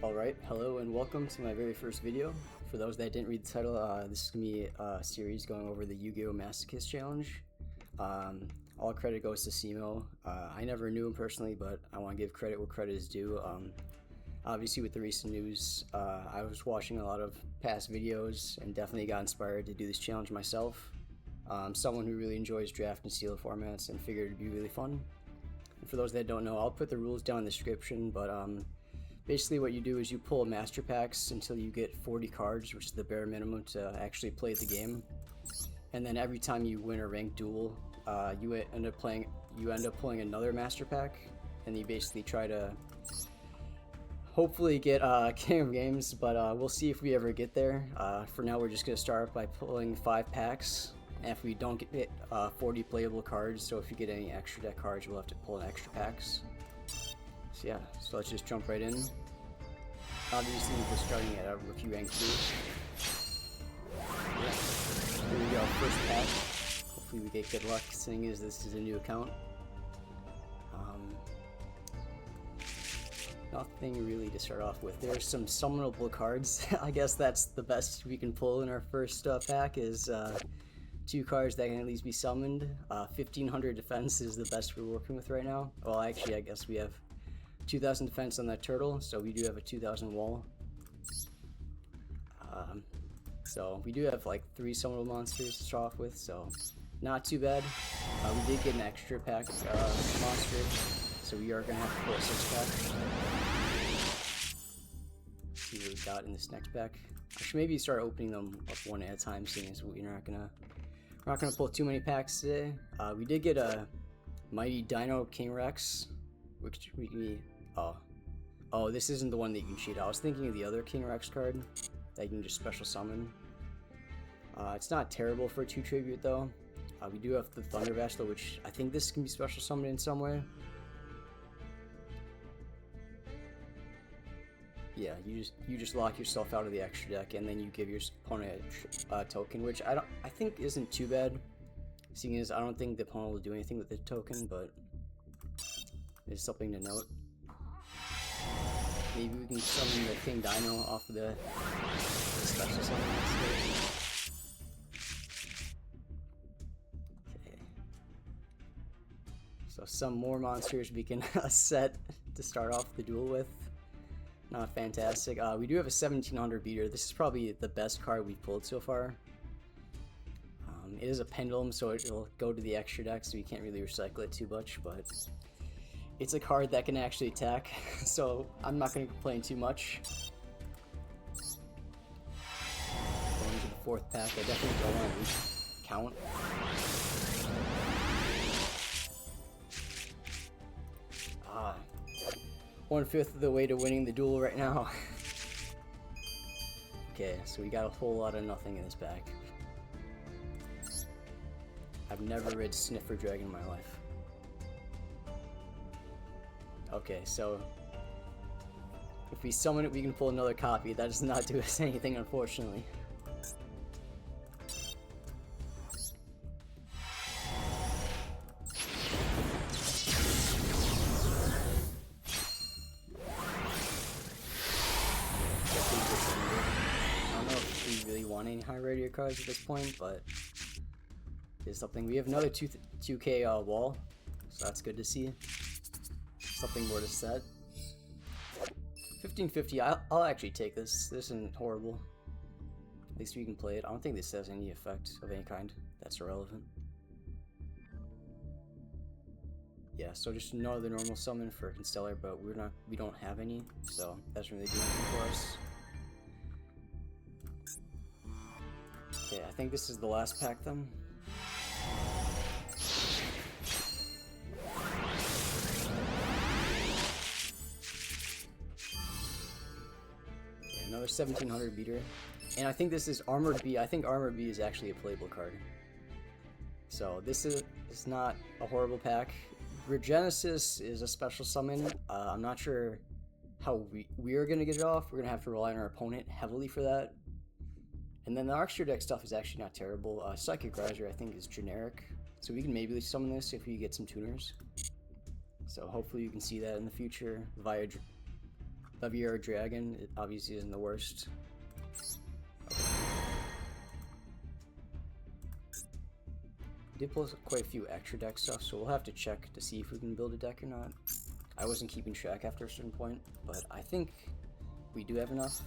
Alright, hello and welcome to my very first video. For those that didn't read the title, this is going to be a series going over the Yu-Gi-Oh Masochist challenge. All credit goes to Simo. I never knew him personally, but I want to give credit where credit is due. Obviously with the recent news, I was watching a lot of past videos and definitely got inspired to do this challenge myself. I'm someone who really enjoys draft and sealed formats and figured it'd be really fun. And for those that don't know, I'll put the rules down in the description, but basically what you do is you pull master packs until you get 40 cards, which is the bare minimum to actually play the game. And then every time you win a ranked duel, you end up pulling another master pack, and you basically try to hopefully get King of Games, but we'll see if we ever get there. For now, we're just going to start by pulling 5 packs. And if we don't get 40 playable cards, so if you get any extra deck cards, we'll have to pull in extra packs. So yeah, so let's just jump right in. Obviously, we're starting at a rookie rank 2. Yeah. Here we go, first pack. Hopefully we get good luck, seeing as this is a new account. Nothing really to start off with. There's some summonable cards. I guess that's the best we can pull in our first pack is 2 cards that can at least be summoned. 1500 defense is the best we're working with right now. Well, actually, I guess we have 2000 defense on that turtle, so we do have a 2000 wall. So we do have like 3 summonable monsters to start off with, so not too bad. We did get an extra pack monster, so we are going to have to pull a 6 pack. See what we got in this next pack. I should maybe start opening them up one at a time, seeing as we're not gonna pull too many packs today. We did get a Mighty Dino King Rex, which we can. Oh, this isn't the one that you can cheat. I was thinking of the other King Rex card that you can just special summon. It's not terrible for a 2 tribute though. We do have the Thunder Vestal, which I think this can be special summoned in some way. Yeah, you just lock yourself out of the extra deck, and then you give your opponent a token, which I think isn't too bad, seeing as I don't think the opponent will do anything with the token, but it's something to note. Maybe we can summon the King Dino off of the special summon. Okay. So some more monsters we can set to start off the duel with. Not fantastic. We do have a 1700 beater. This is probably the best card we've pulled so far. It is a pendulum, so it'll go to the extra deck, so you can't really recycle it too much, but it's a card that can actually attack, so I'm not going to complain too much. Going to the 4th pack, I definitely don't want to count. 1/5 of the way to winning the duel right now. Okay, so we got a whole lot of nothing in this pack. I've never read Sniffer Dragon in my life. Okay, so if we summon it, we can pull another copy. That does not do us anything, unfortunately. Want any high radiator cards at this point, but it's something. We have another 2k wall, so that's good to see. Something more to set. 1550. I'll actually take this. This isn't horrible. At least we can play it. I don't think this has any effect of any kind. That's irrelevant. Yeah, so just another normal summon for Constellar, but we don't have any, so that's really doing anything for us. Okay, I think this is the last pack then. Okay, another 1700 beater. And I think this is Armored B. I think Armored B is actually a playable card. So this is not a horrible pack. Regenesis is a special summon. I'm not sure how we are going to get it off. We're going to have to rely on our opponent heavily for that. And then the extra deck stuff is actually not terrible. Psychic Riser I think is generic, so we can maybe summon this if we get some tuners. So hopefully you can see that in the future via Levier Dragon, it obviously isn't the worst. We did pull quite a few extra deck stuff, so we'll have to check to see if we can build a deck or not. I wasn't keeping track after a certain point, but I think we do have enough.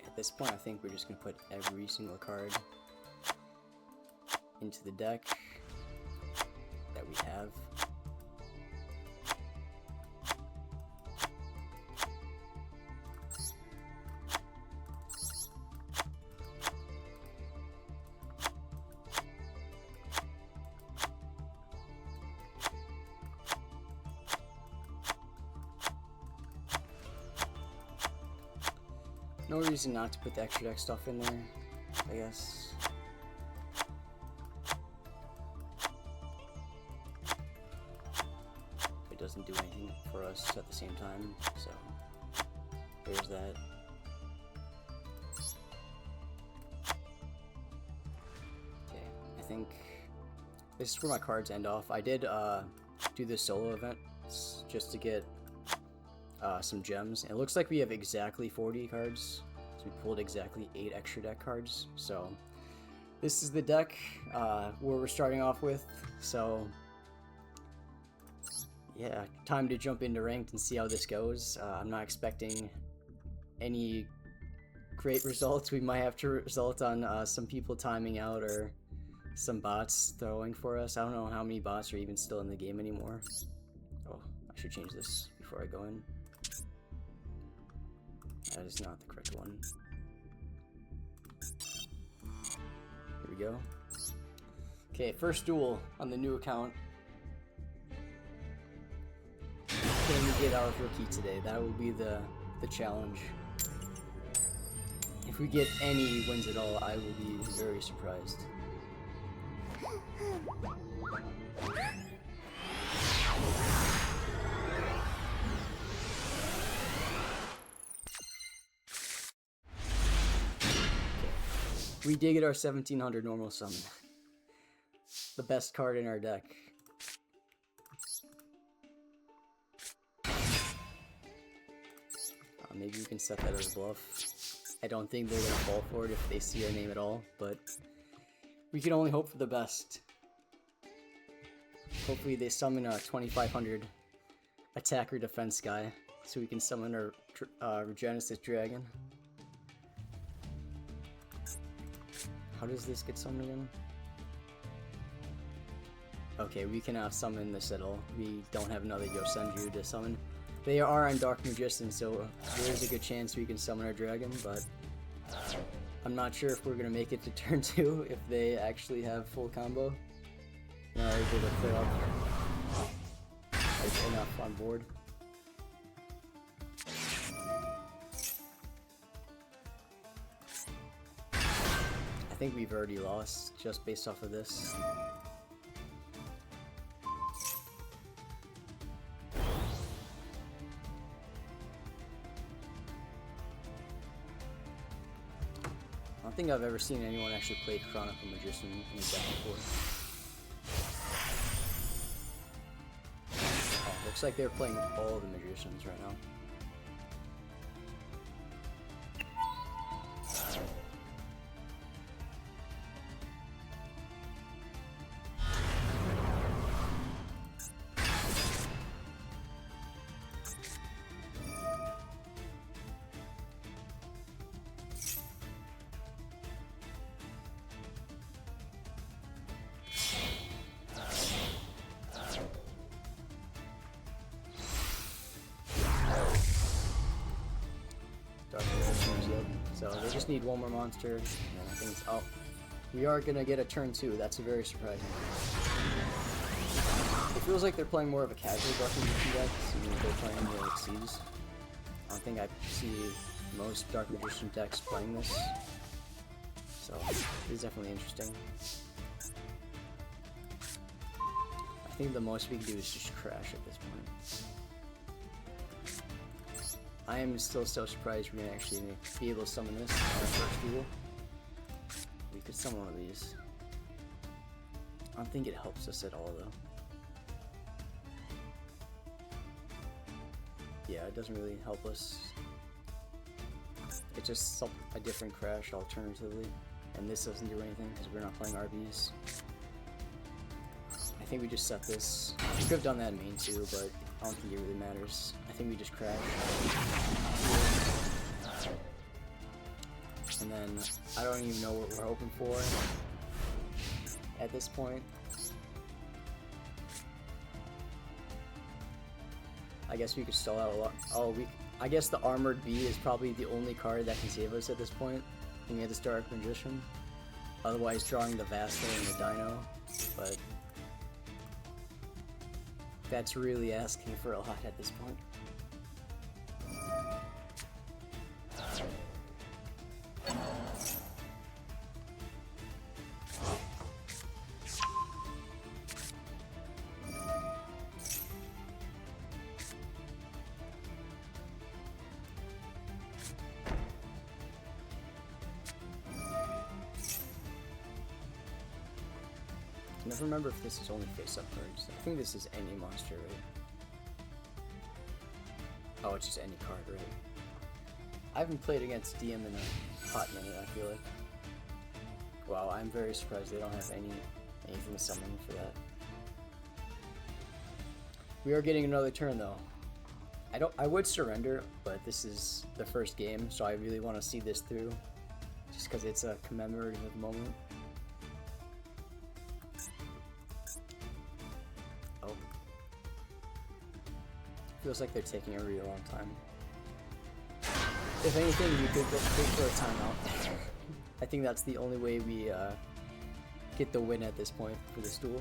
At this point, I think we're just going to put every single card into the deck that we have. No reason not to put the extra deck stuff in there, I guess. It doesn't do anything for us at the same time, so there's that. Okay, I think this is where my cards end off. I did do the solo event just to get some gems. It looks like we have exactly 40 cards, so we pulled exactly 8 extra deck cards. So this is the deck where we're starting off with. So yeah, time to jump into ranked and see how this goes. I'm not expecting any great results. We might have to result on some people timing out or some bots throwing for us. I don't know how many bots are even still in the game anymore. Oh, I should change this before I go in. That is not the correct one. Here we go. Okay, first duel on the new account. Can we get our rookie today? That will be the challenge. If we get any wins at all, I will be very surprised. We did get our 1700 normal summon. The best card in our deck. Maybe we can set that as a bluff. I don't think they're going to fall for it if they see our name at all, but we can only hope for the best. Hopefully they summon a 2500 attack or defense guy, so we can summon our Genesis Dragon. How does this get summoned again? Okay, we cannot summon this at all. We don't have another Yosenju to summon. They are on Dark Magician, so there's a good chance we can summon our dragon, but I'm not sure if we're going to make it to turn 2 if they actually have full combo. And are able to clear up like, enough on board. I think we've already lost just based off of this. I don't think I've ever seen anyone actually play Chronicle Magician in a deck before. Oh, looks like they're playing all the Magicians right now. So they just need one more monster, and I think it's oh, we are gonna get a turn 2. That's very surprising. It feels like they're playing more of a casual Dark Magician deck, even if they're playing more like Seas. I don't think I see most Dark Magician decks playing this, so it's definitely interesting. I I think the most we can do is just crash at this point. I am still so surprised we're gonna actually be able to summon this on our first duel. We could summon one of these. I don't think it helps us at all though. Yeah, it doesn't really help us. It's just a different crash alternatively. And this doesn't do anything because we're not playing RBs. I think we just set this. We could have done that in main too, but I don't think it really matters. I think we just crash. And then I don't even know what we're hoping for at this point. I guess we could stall out a lot. Oh, I guess the Armored B is probably the only card that can save us at this point. We had this Dark Magician. Otherwise, drawing the Vassal and the Dino. But that's really asking for a lot at this point. I never remember if this is only face-up cards. I think this is any monster, right? Oh, it's just any card, right? I haven't played against DM in a hot minute, I feel like. Wow, I'm very surprised they don't have anything to summon for that. We are getting another turn though. I would surrender, but this is the first game, so I really want to see this through. Just because it's a commemorative moment. Feels like they're taking a really long time. If anything, you could go for a timeout. I think that's the only way we get the win at this point for this duel.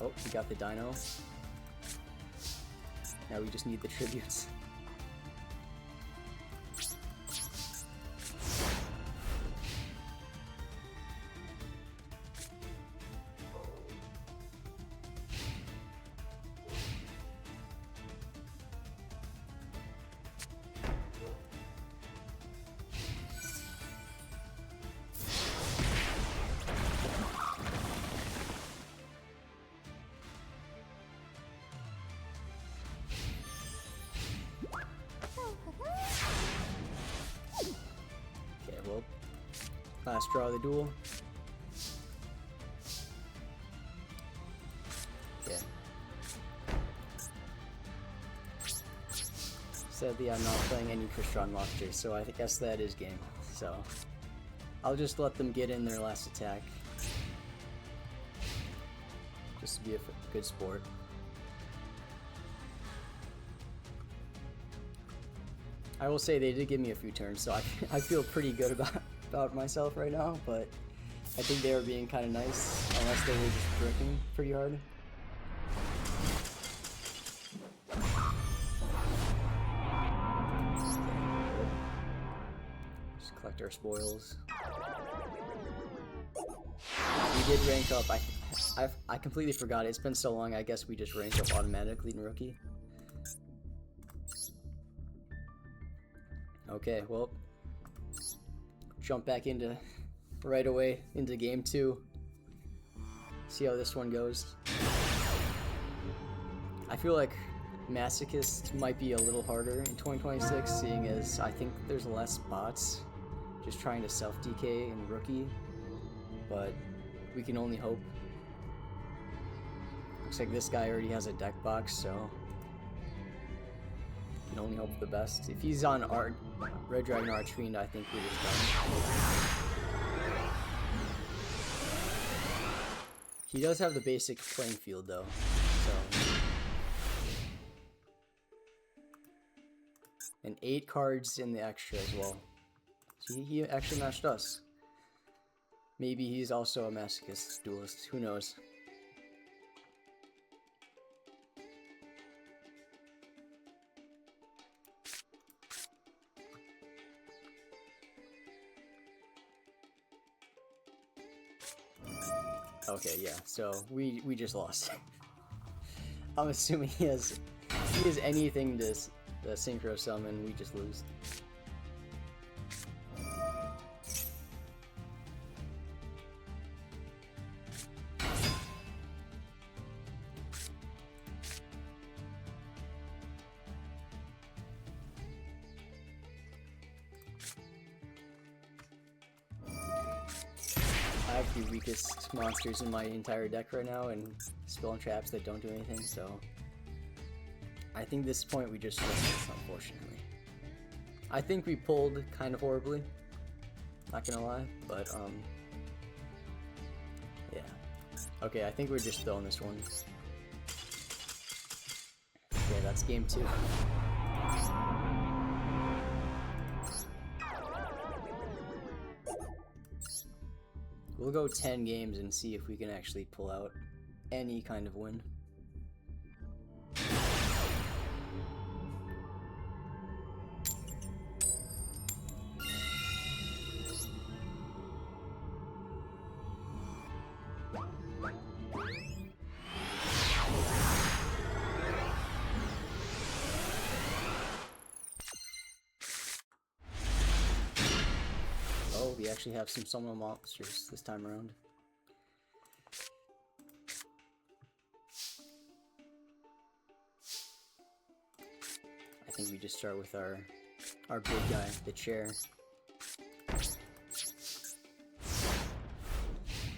Oh, we got the Dino. Now we just need the tributes. Last draw of the duel. Yeah. Sadly, I'm not playing any Crystron Monsters, so I guess that is game. So I'll just let them get in their last attack. Just to be a good sport. I will say they did give me a few turns, so I feel pretty good about myself right now, but I think they were being kind of nice, unless they were just bricking pretty hard. Just collect our spoils. We did rank up. I completely forgot. It's been so long. I guess we just rank up automatically in Rookie. Okay, well. Jump back into right away into game 2. See how this one goes. I feel like Masochist might be a little harder in 2026, seeing as I think there's less bots just trying to self-DK in Rookie, but we can only hope. Looks like this guy already has a deck box, so can only hope for the best. If he's on Red Dragon Archfiend, I think we're just done. He does have the basic playing field though, so. And 8 cards in the extra as well. So he actually matched us. Maybe he's also a Masochist duelist, who knows. Okay, yeah. So we just lost. I'm assuming he has anything to synchro summon. We just lose. I have the weakest monsters in my entire deck right now, and spell and traps that don't do anything, so I think this point we just lost, unfortunately. I think we pulled kind of horribly, not gonna lie, but yeah. Okay, I think we're just throwing this one. Okay, that's game 2. We'll go 10 games and see if we can actually pull out any kind of win. Oh, we actually have some summoner monsters this time around. I think we just start with our big guy, the chair.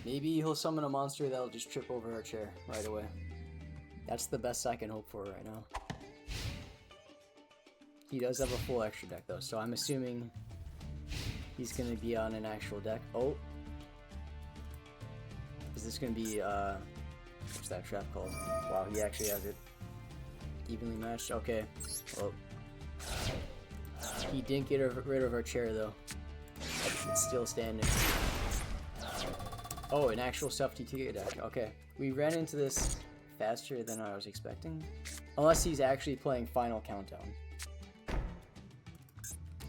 Maybe he'll summon a monster that'll just trip over our chair right away. That's the best I can hope for right now. He does have a full extra deck though, so I'm assuming he's gonna be on an actual deck. Oh! Is this gonna be, what's that trap called? Wow, he actually has it evenly matched. Okay. Well, he didn't get rid of our chair though. It's still standing. Oh, an actual self-TTK deck. Okay. We ran into this faster than I was expecting. Unless he's actually playing Final Countdown.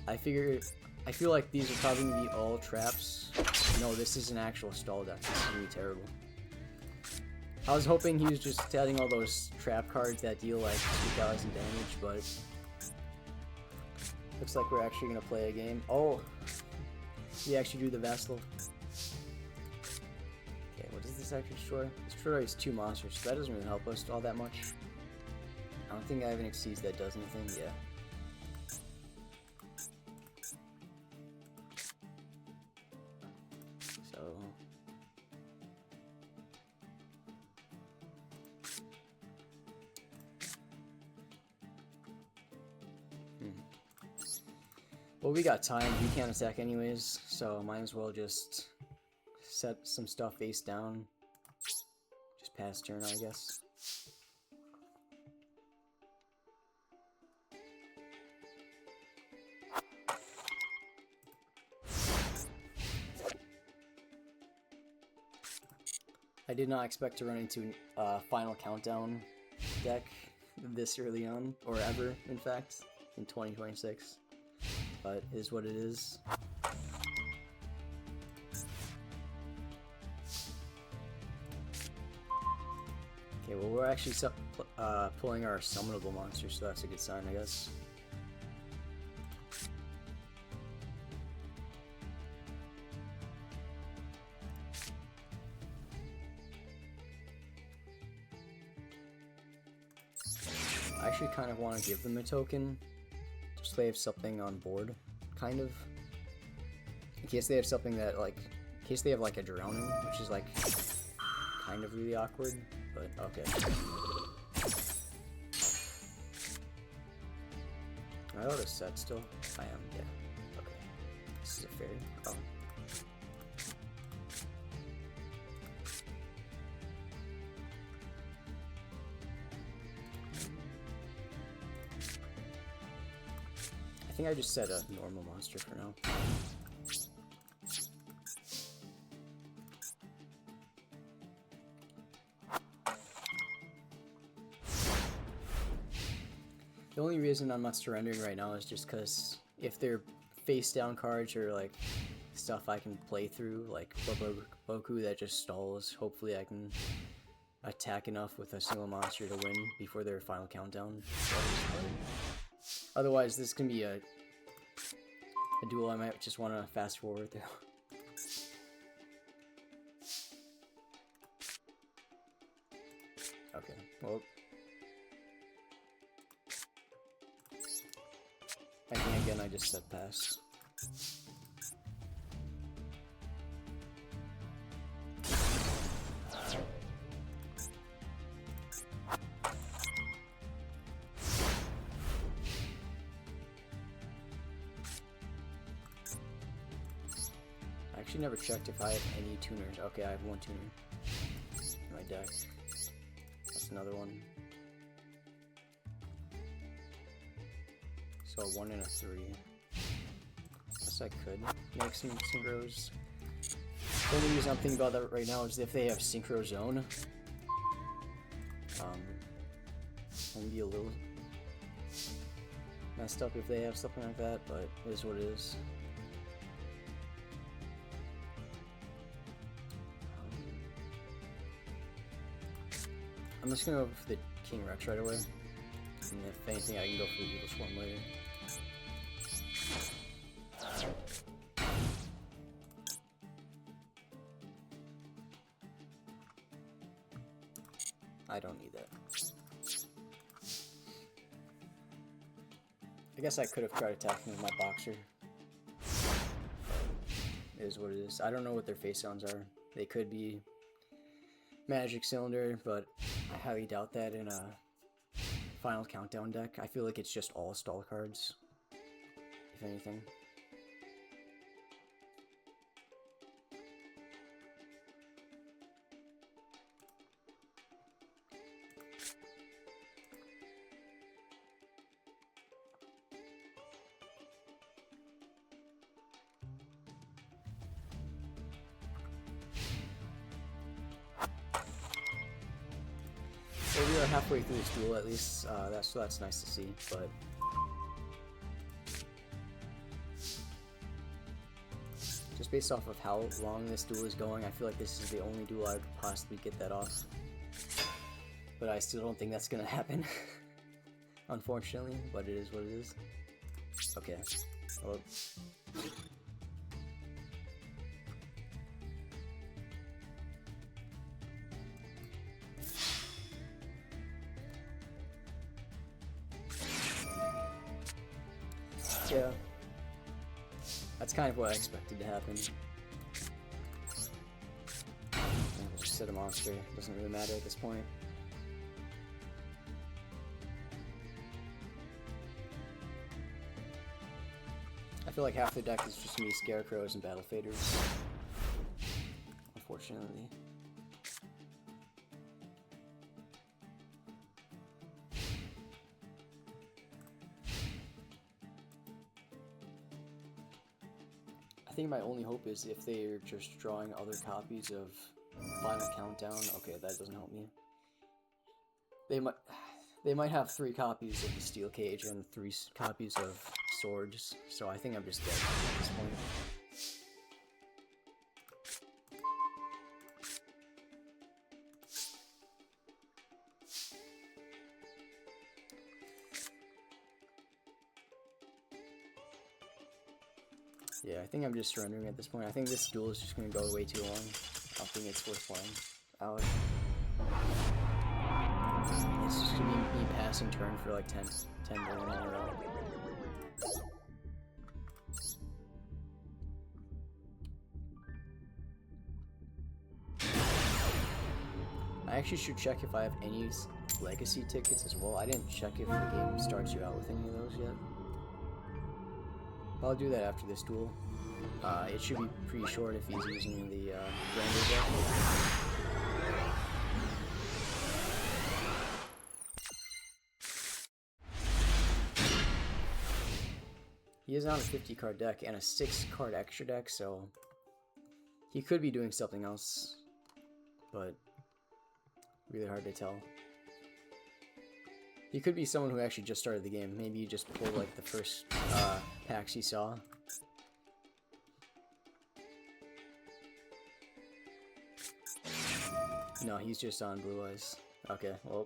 I feel like these are probably going to be all traps. No, this is an actual stall deck. This is going to be terrible. I was hoping he was just adding all those trap cards that deal like 2,000 damage, but looks like we're actually going to play a game. Oh, we actually do the Vassal. Okay, what does this actually destroy? This destroys 2 monsters, so that doesn't really help us all that much. I don't think I have an Xyz that does anything. Yeah. Well, we got time. We can't attack anyways, so might as well just set some stuff face down. Just pass turn, I guess. I did not expect to run into a Final Countdown deck this early on, or ever, in fact, in 2026. But it is what it is. Okay, well we're actually pulling our summonable monster, so that's a good sign, I guess. I actually kind of want to give them a token. Just so they have something on board, kind of. In case they have something that, like, in case they have, like, a drowning, which is, like, kind of really awkward, but okay. Am I out of set still? I am, yeah. Okay. This is a fairy? Oh. I think I just set a normal monster for now. The only reason I'm not surrendering right now is just because if they're face down cards or like stuff I can play through, like Boku that just stalls. Hopefully I can attack enough with a single monster to win before their final countdown. Otherwise, this can be a duel I might just want to fast forward through. Okay, well, I think again I just said pass. I actually never checked if I have any tuners. Okay, I have one tuner in my deck. That's another one. So a 1 and a 3. Guess I could make some synchros. The only reason I'm thinking about that right now is if they have Synchro Zone. It'd be a little messed up if they have something like that, but it is what it is. I'm just gonna go for the King Rex right away. And if anything, I can go for the Evil Swarm later. I don't need that. I guess I could have tried attacking with my Boxer. It is what it is. I don't know what their face sounds are. They could be Magic Cylinder, but I highly doubt that in a final countdown deck. I feel like it's just all stall cards, if anything. So we are halfway through this duel at least, that's nice to see, but just based off of how long this duel is going, I feel like this is the only duel I could possibly get that off. But I still don't think that's gonna happen, unfortunately, but it is what it is. Okay, well, yeah, that's kind of what I expected to happen. I'll just set a monster, doesn't really matter at this point. I feel like half the deck is just gonna be Scarecrows and Battle Faders, unfortunately. I think my only hope is if they're just drawing other copies of Final Countdown. Okay, that doesn't help me. They might have 3 copies of the Steel Cage and 3 copies of Swords, so I think I'm just dead at this point. Yeah, I think I'm just surrendering at this point. I think this duel is just going to go way too long. I don't think it's worth playing out. It's just going to be me passing turn for like 10 billion in a row. I actually should check if I have any legacy tickets as well. I didn't check if the game starts you out with any of those yet. I'll do that after this duel. It should be pretty short if he's using the Grander deck. He is on a 50 card deck and a 6 card extra deck, so he could be doing something else, but really hard to tell. He could be someone who actually just started the game. Maybe he just pulled like the first packs he saw. No, he's just on blue eyes. Okay, well.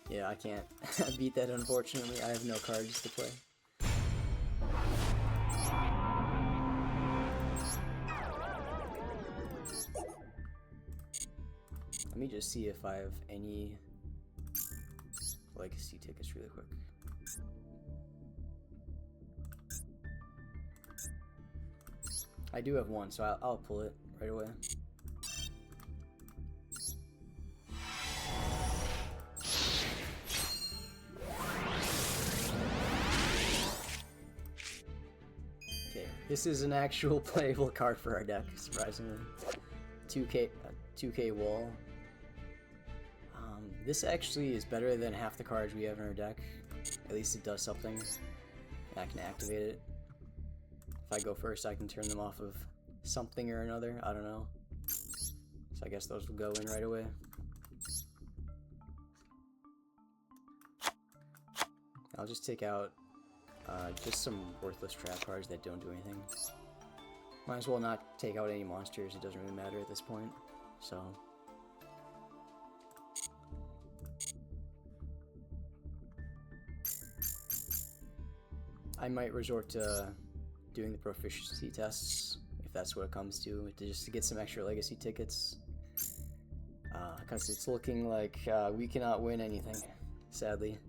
Yeah, I can't beat that, unfortunately. I have no cards to play. Let me just see if I have any legacy tickets really quick. I do have one, so I'll pull it right away. Okay, this is an actual playable card for our deck, surprisingly. 2K wall. This actually is better than half the cards we have in our deck. At least it does something. I can activate it. If I go first, I can turn them off of something or another. I don't know. So I guess those will go in right away. I'll just take out just some worthless trap cards that don't do anything. Might as well not take out any monsters. It doesn't really matter at this point. So. I might resort to doing the proficiency tests, if that's what it comes to just to get some extra legacy tickets. Because it's looking like we cannot win anything, sadly.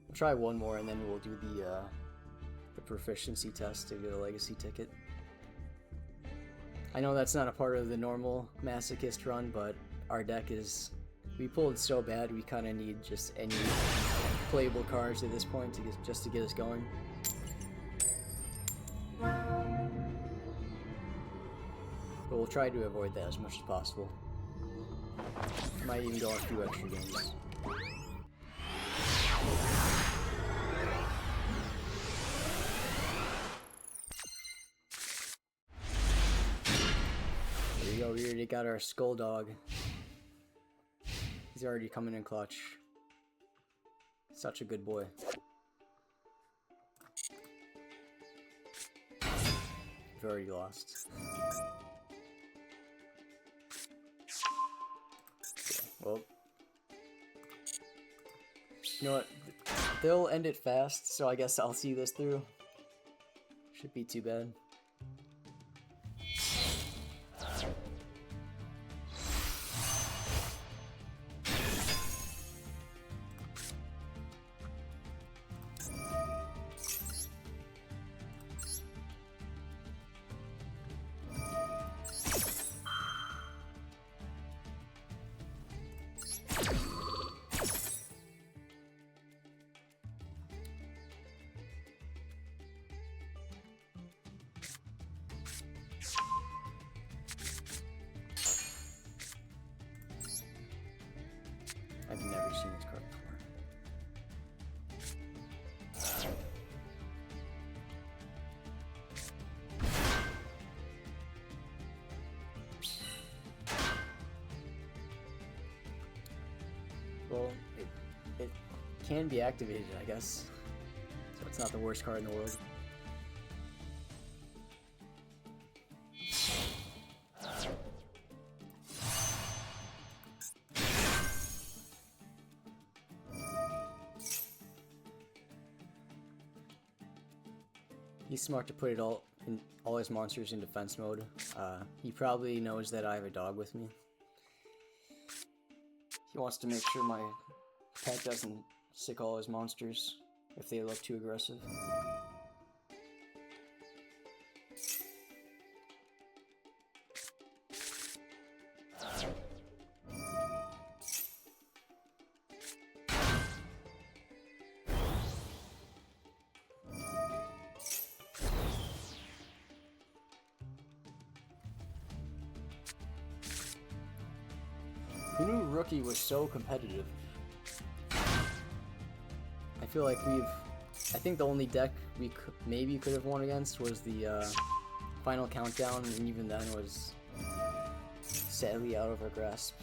We'll try one more and then we'll do the proficiency test to get a legacy ticket. I know that's not a part of the normal Masochist run, but our deck is... We pulled so bad, we kind of need just any playable cards at this point to just to get us going. But we'll try to avoid that as much as possible. Might even go on a few extra games. There we go, we already got our Skull Dog. He's already coming in clutch. Such a good boy. We've already lost. Well, you know what? They'll end it fast, so I guess I'll see this through. Shouldn't be too bad. I've never seen this card before. Well, it can be activated, I guess. So it's not the worst card in the world. He's smart to put it all his monsters in defense mode. He probably knows that I have a dog with me. He wants to make sure my pet doesn't sick all his monsters if they look too aggressive. Who knew Rookie was so competitive? I feel like I think the only deck we maybe could have won against was the Final Countdown, and even then was sadly out of our grasp.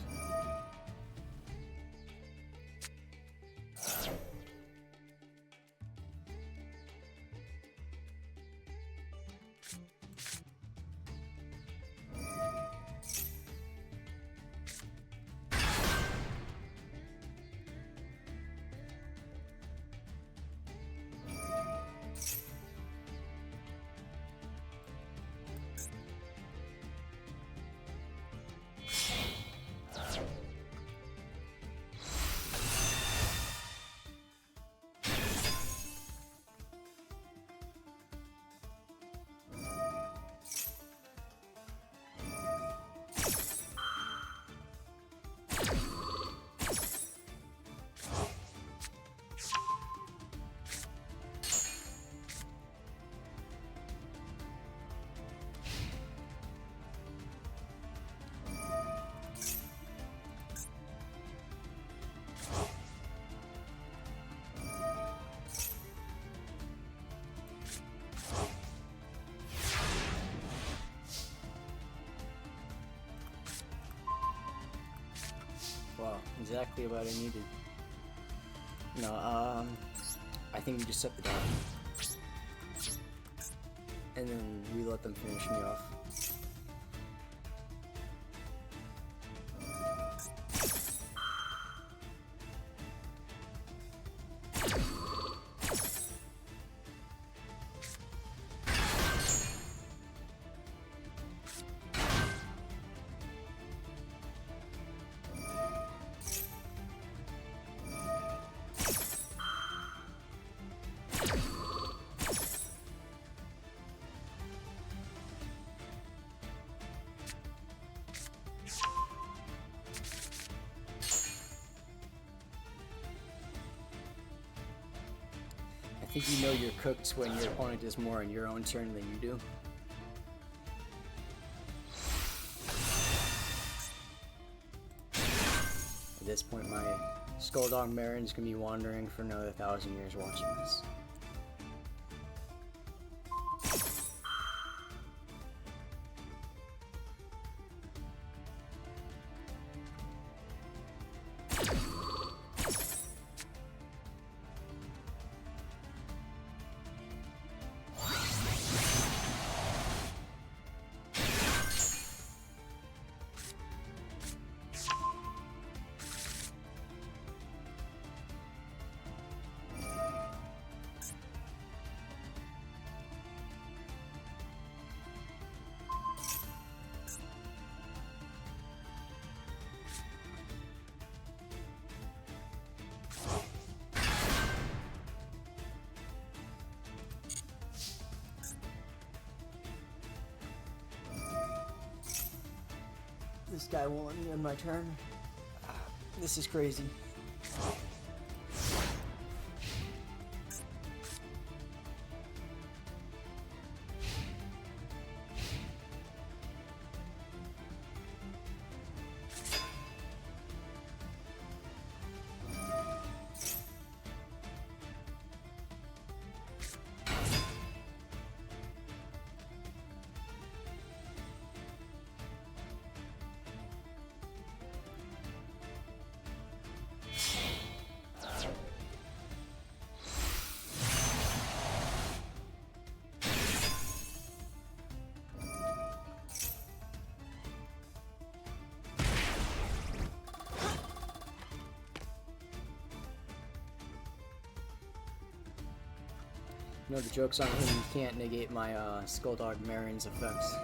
exactly what I needed. No, I think we just set the down. And then we let them finish me off. I think you know you're cooked when your opponent does more on your own turn than you do. At this point, my Skulldog Marin's gonna be wandering for another 1,000 years watching this. This guy won't let me end my turn. This is crazy. You know, the joke's on him, you can't negate my Skulldog Marin's effects.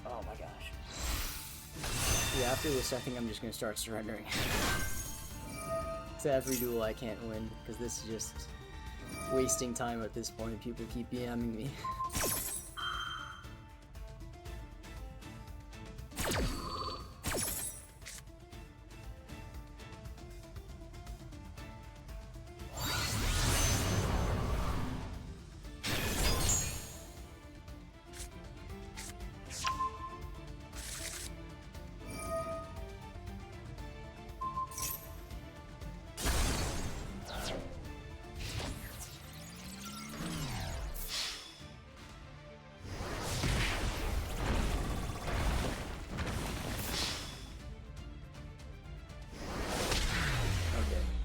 Oh my gosh. Yeah, after this I think I'm just gonna start surrendering. To every duel I can't win, because this is just wasting time at this point. People keep BMing me.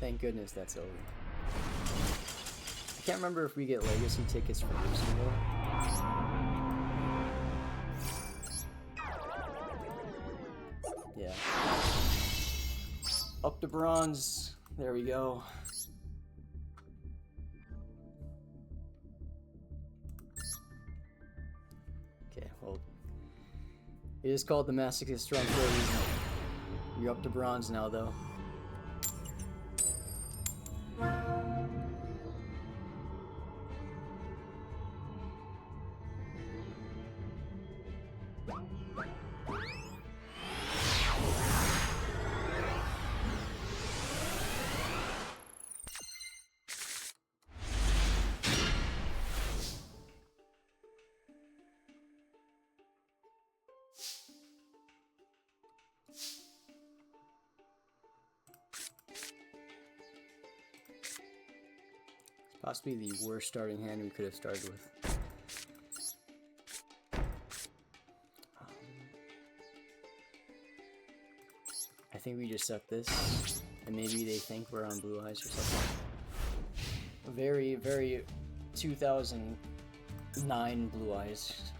Thank goodness that's over. I can't remember if we get legacy tickets for losing though. Yeah. Up to bronze. There we go. Okay, well. It is called the Masochist run for a reason. You're up to bronze now though. Possibly the worst starting hand we could have started with. I think we just set this, and maybe they think we're on blue eyes or something. Very, very 2009 blue eyes.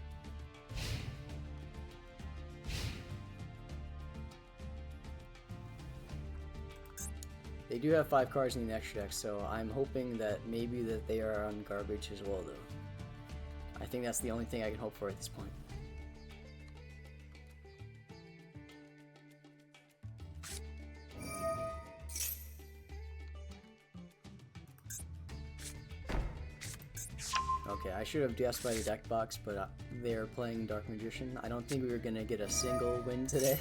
They do have 5 cards in the extra deck, so I'm hoping that maybe that they are on garbage as well, though. I think that's the only thing I can hope for at this point. Okay, I should have guessed by the deck box, but they are playing Dark Magician. I don't think we were gonna get a single win today.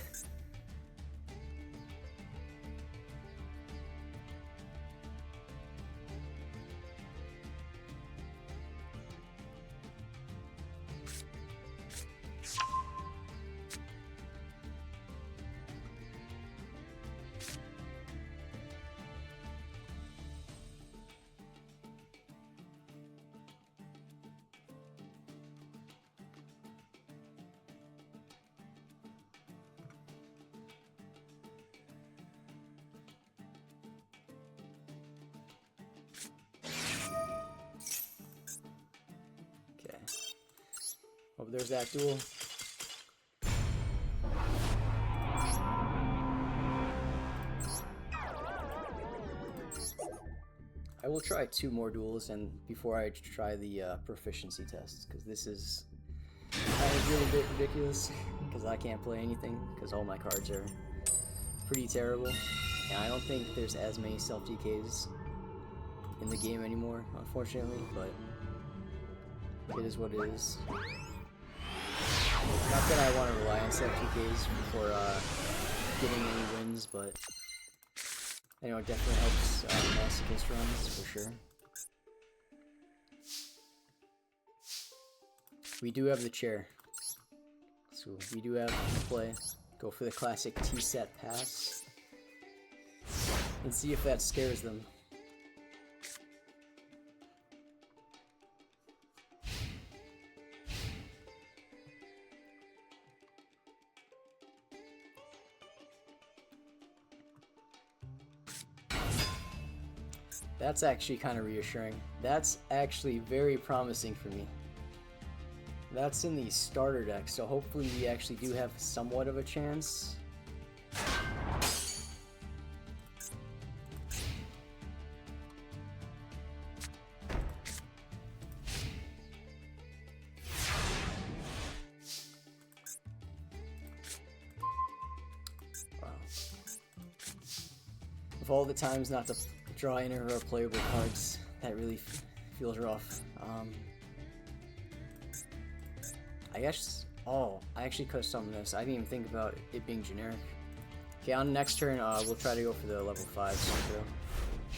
Oh, there's that duel. I will try 2 more duels and before I try the proficiency tests, because this is kind of really a bit ridiculous, because I can't play anything, because all my cards are pretty terrible, and I don't think there's as many self-DKs in the game anymore, unfortunately, but it is what it is. Not that I want to rely on self-DKs before getting any wins, but I know it definitely helps Masochist runs, for sure. We do have the chair, so we do have to play. Go for the classic T-set pass, and see if that scares them. That's actually kind of reassuring. That's actually very promising for me. That's in the starter deck, so hopefully we actually do have somewhat of a chance. Wow. Of all the times not to draw any of our playable cards, that really feels rough. I guess, I actually could have summoned this. I didn't even think about it being generic. Okay, on the next turn, we'll try to go for the level 5 synchro.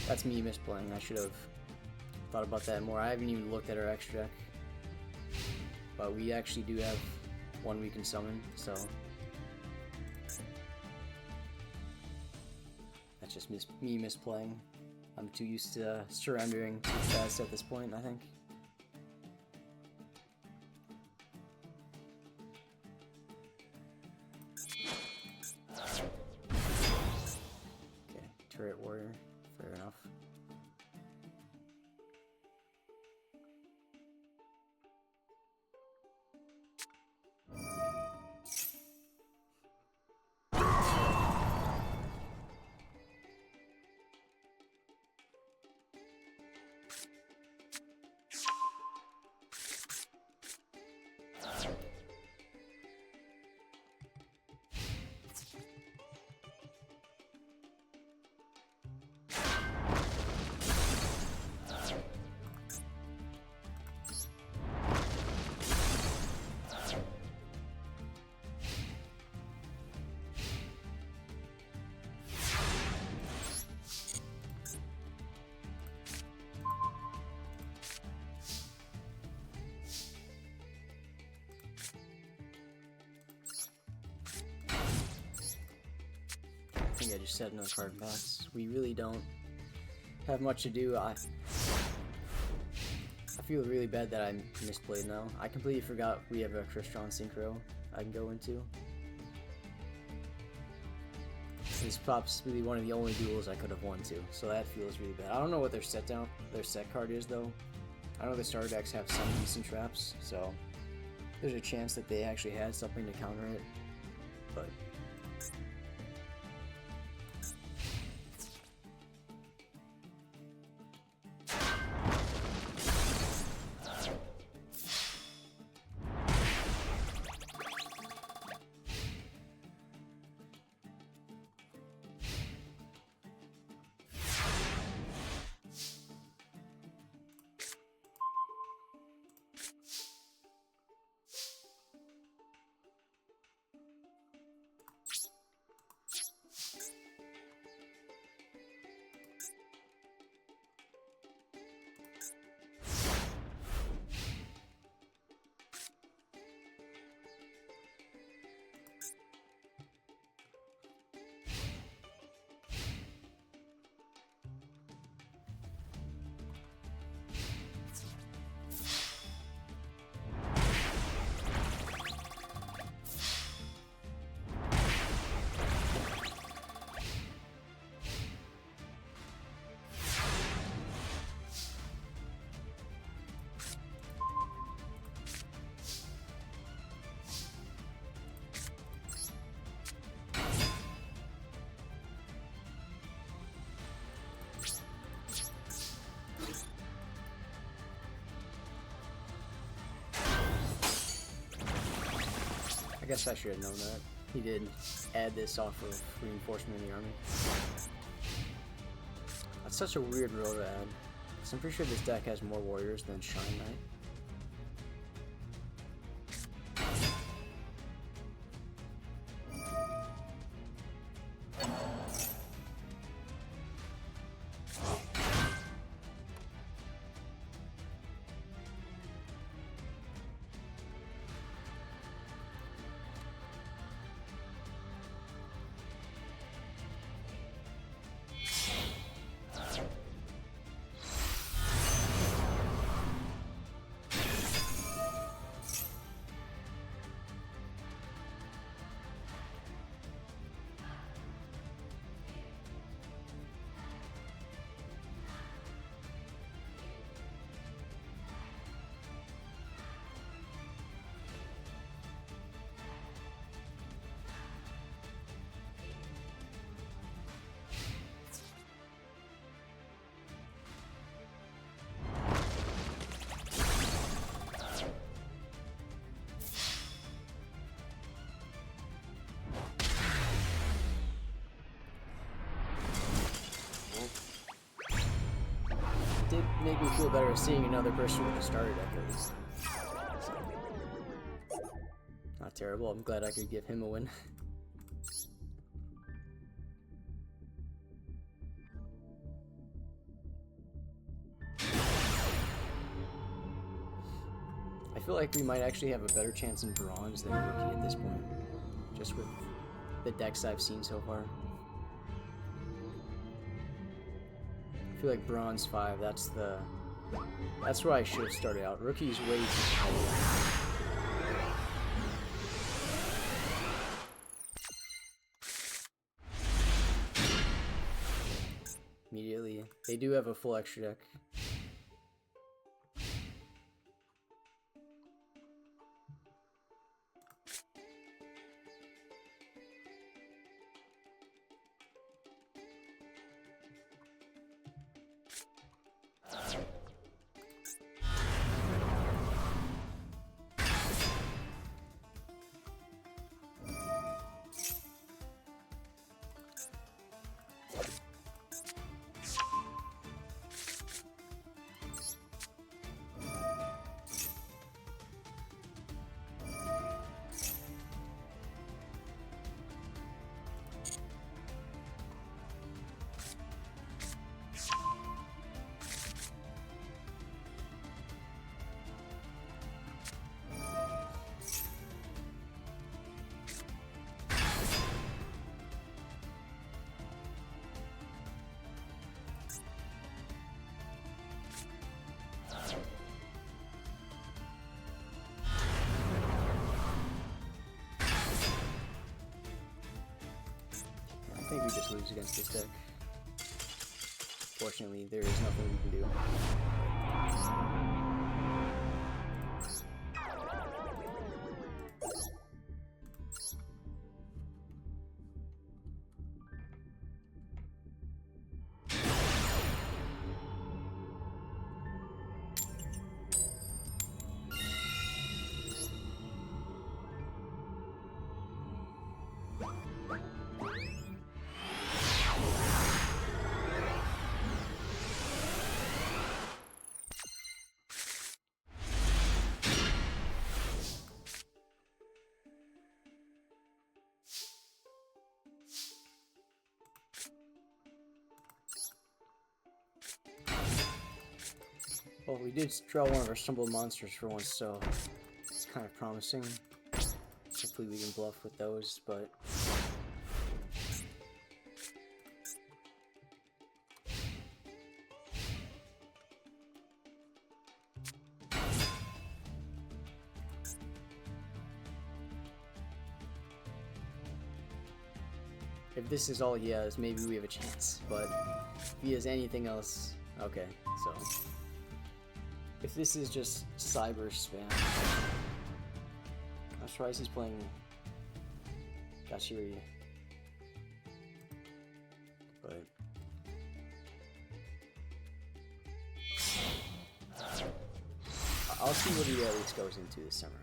That's me misplaying. I should have thought about that more. I haven't even looked at our extra deck. But we actually do have one we can summon, so that's just me misplaying. I'm too used to surrendering too fast at this point, I think. Okay, turret warrior, fair enough. I think I just set another card in box. We really don't have much to do. feel really bad that I misplayed now. I completely forgot we have a Crystron Synchro I can go into. This is possibly one of the only duels I could have won too, so that feels really bad. I don't know what their set card is though. I know the starter decks have some decent traps, so there's a chance that they actually had something to counter it, but I guess I should have known that. He did add this off of reinforcement in the army. That's such a weird row to add. So I'm pretty sure this deck has more warriors than Shine Knight. Did make me feel better seeing another person with a starter deck at least. So, not terrible. I'm glad I could give him a win. I feel like we might actually have a better chance in bronze than rookie at this point, just with the decks I've seen so far. I feel like bronze 5, that's where I should have started out. Rookie's way too high. Immediately, they do have a full extra deck. think we just lose against this deck. Fortunately, there is nothing we can do. Well, we did draw one of our stumble monsters for once, so it's kind of promising. Hopefully we can bluff with those, but... if this is all he has, maybe we have a chance, but if he has anything else... okay, so... if this is just cyber spam... I'm surprised he's playing... Gashiri. But... I'll see what he at least goes into this time around.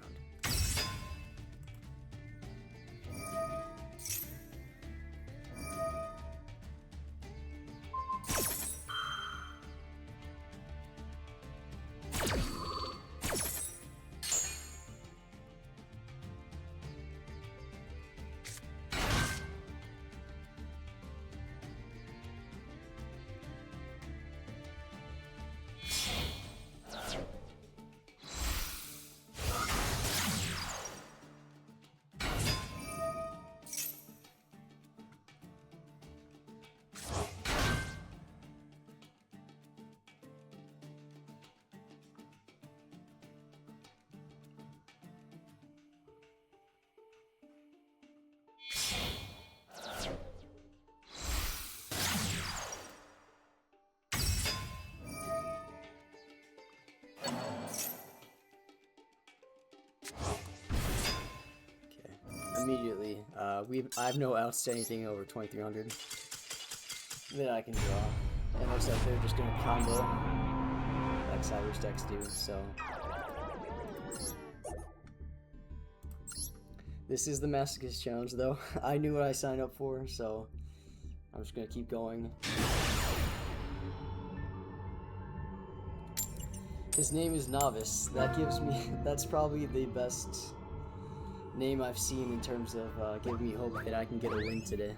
Immediately, I have no outs to anything over 2300 that I can draw. And it looks like they're just gonna combo like Cyber's decks do, so. This is the Masochist challenge though. I knew what I signed up for, so I'm just gonna keep going. His name is Novice. That gives me, that's probably the best name I've seen in terms of giving me hope that I can get a win today.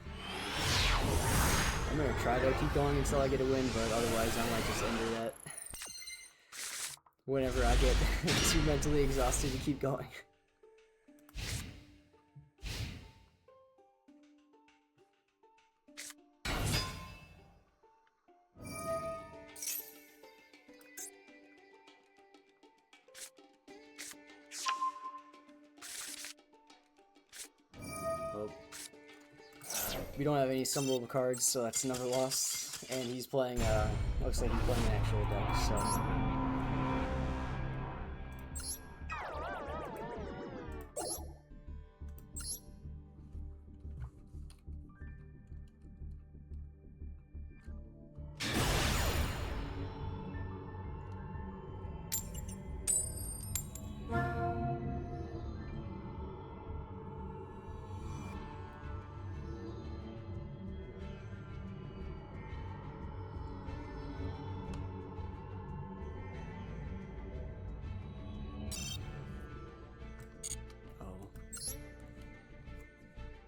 I'm gonna try to keep going until I get a win, but otherwise I might just end it at whenever I get too mentally exhausted to keep going. We don't have any summonable cards, so that's another loss. And he's playing, looks like he's playing an actual deck, so...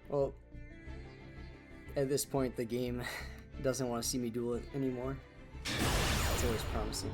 Well, at this point, the game doesn't want to see me duel it anymore. That's always promising.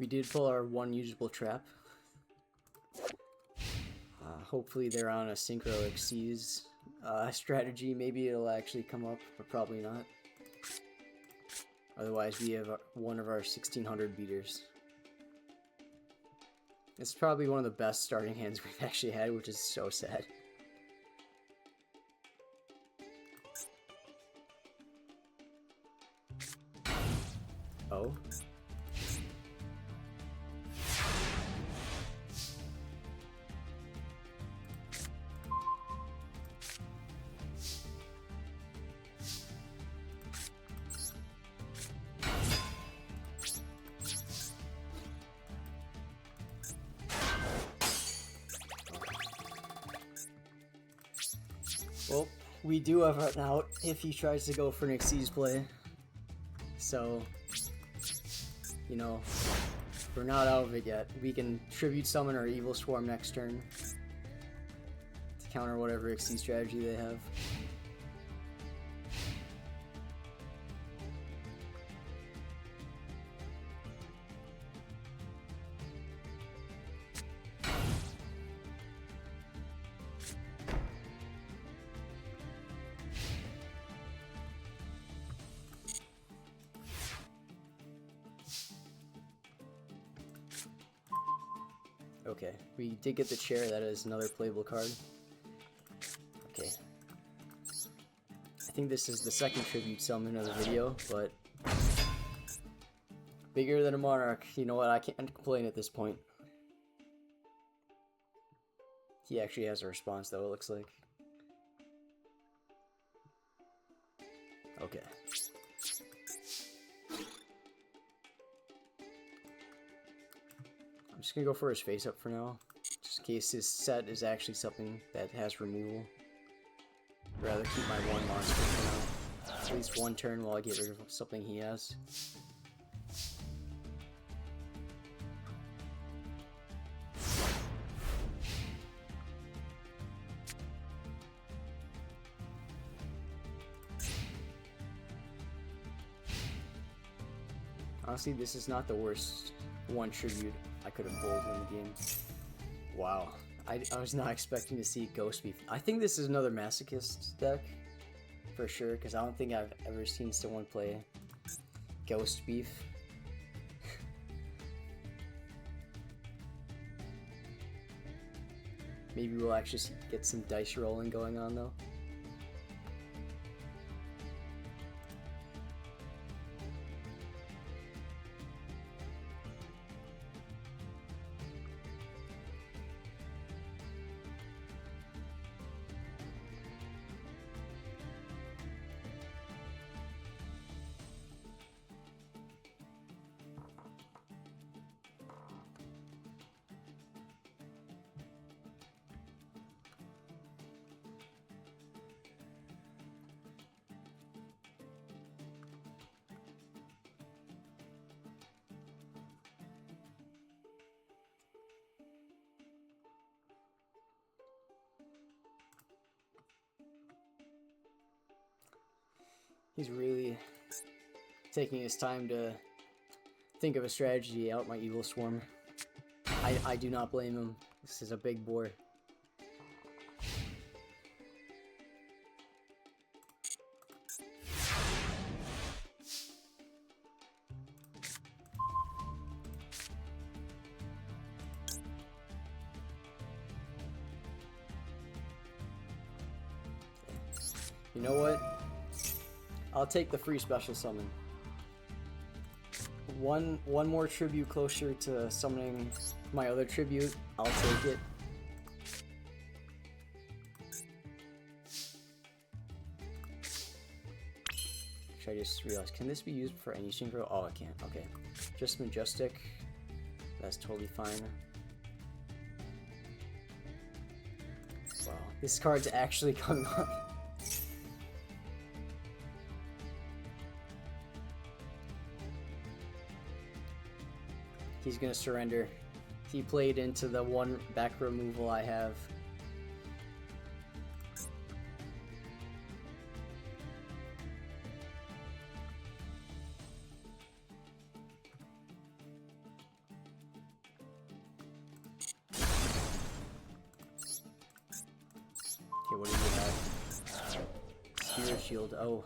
We did pull our one usable trap. Hopefully they're on a Synchro Exceeds strategy. Maybe it'll actually come up, but probably not. Otherwise, we have one of our 1600 beaters. It's probably one of the best starting hands we've actually had, which is so sad. Oh. Well, we do have an out if he tries to go for an Xyz play. So, you know, we're not out of it yet. We can Tribute Summon our Evil Swarm next turn to counter whatever Xyz strategy they have. Okay, we did get the chair. That is another playable card. Okay. I think this is the second Tribute Summon of the video, but bigger than a Monarch. You know what? I can't complain at this point. He actually has a response, though, it looks like. Okay. I'm just gonna go for his face up for now, just in case his set is actually something that has removal. I'd rather keep my one monster for now. At least one turn while I get rid of something he has. Honestly, this is not the worst one tribute I could have pulled in the game. Wow. I was not expecting to see Ghost Beef. I think this is another Masochist deck, for sure, because I don't think I've ever seen someone play Ghost Beef. Maybe we'll actually get some dice rolling going on, though. He's really taking his time to think of a strategy out my Evil Swarm. I do not blame him. This is a big board. You know what? I'll take the free special summon. One more tribute closer to summoning my other tribute. I'll take it. Actually, I just realized, can this be used for any synchro? Oh, it can't. Okay. Just Majestic. That's totally fine. Wow. This card's actually coming up. He's gonna surrender. He played into the one back removal I have. shield. Oh.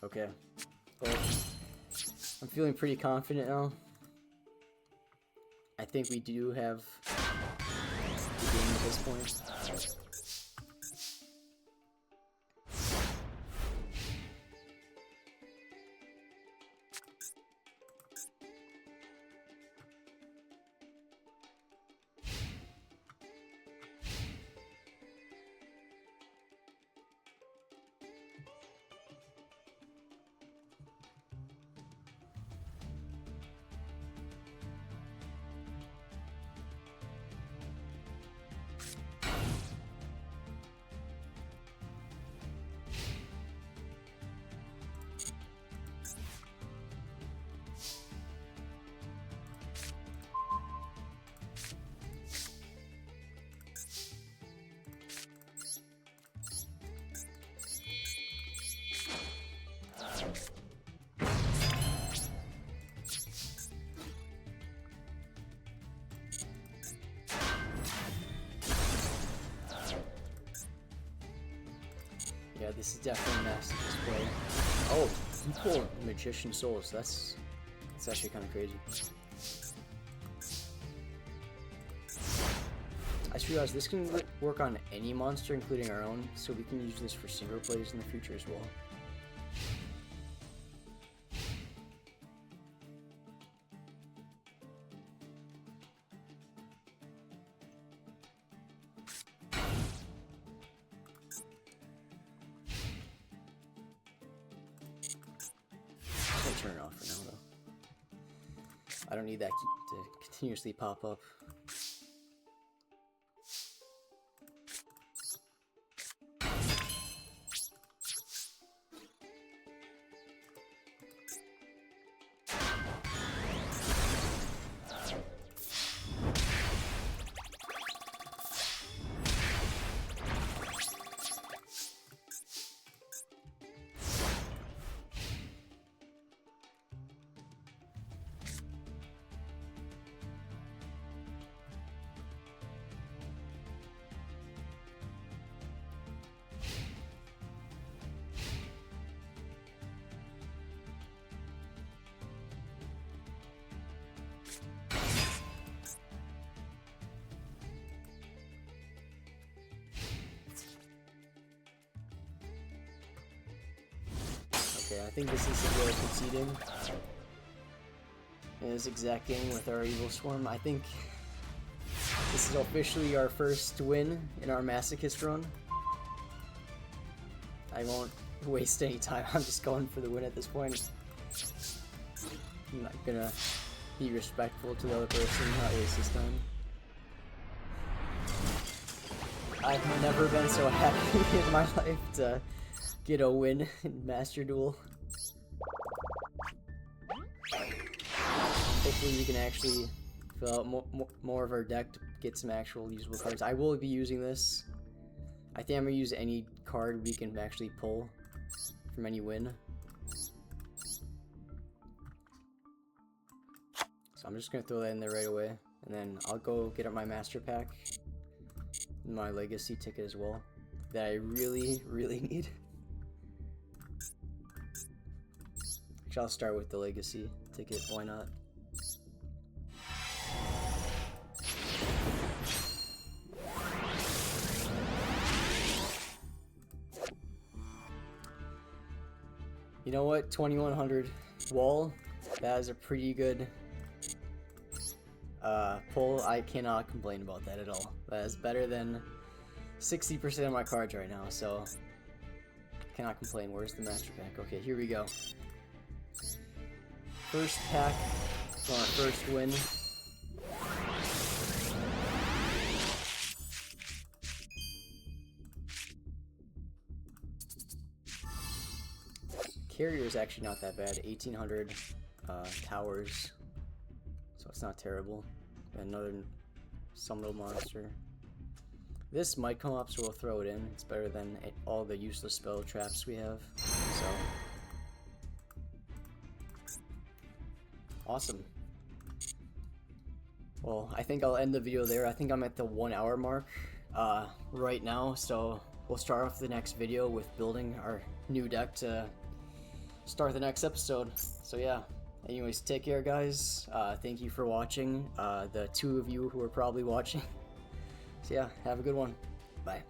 Okay. Well, I'm feeling pretty confident now. I think we do have the game at this point. Yeah, this is definitely a Masochist play. Oh, you pull Magician Souls. That's actually kind of crazy. I just realized this can work on any monster, including our own, so we can use this for single plays in the future as well. Turn it off for now, though. I don't need that to continuously pop up. Okay, I think this is the way of conceding in this exact game with our Evil Swarm. I think this is officially our first win in our Masochist run. I won't waste any time. I'm just going for the win at this point. I'm not gonna be respectful to the other person, not waste his time. I've never been so happy in my life to get a win in MasterDuel. Hopefully we can actually fill out more of our deck to get some actual usable cards. I will be using this. I think I'm going to use any card we can actually pull from any win. So I'm just going to throw that in there right away. And then I'll go get up my Master Pack. And my Legacy ticket as well. That I really, really need. Actually, I'll start with the Legacy ticket. Why not? You know what? 2100 wall. That is a pretty good pull. I cannot complain about that at all. That is better than 60% of my cards right now, so cannot complain. Where's the Master Pack? Okay, here we go. First pack for our first win. Carrier is actually not that bad. 1800 towers, so it's not terrible. Another summonable monster. This might come up, so we'll throw it in. It's better than all the useless spell traps we have. So awesome. Well, I think I'll end the video there. I think I'm at the 1 hour mark right now, so we'll start off the next video with building our new deck to start the next episode. So yeah, anyways, take care guys. Thank you for watching, the 2 of you who are probably watching. So yeah, have a good one. Bye.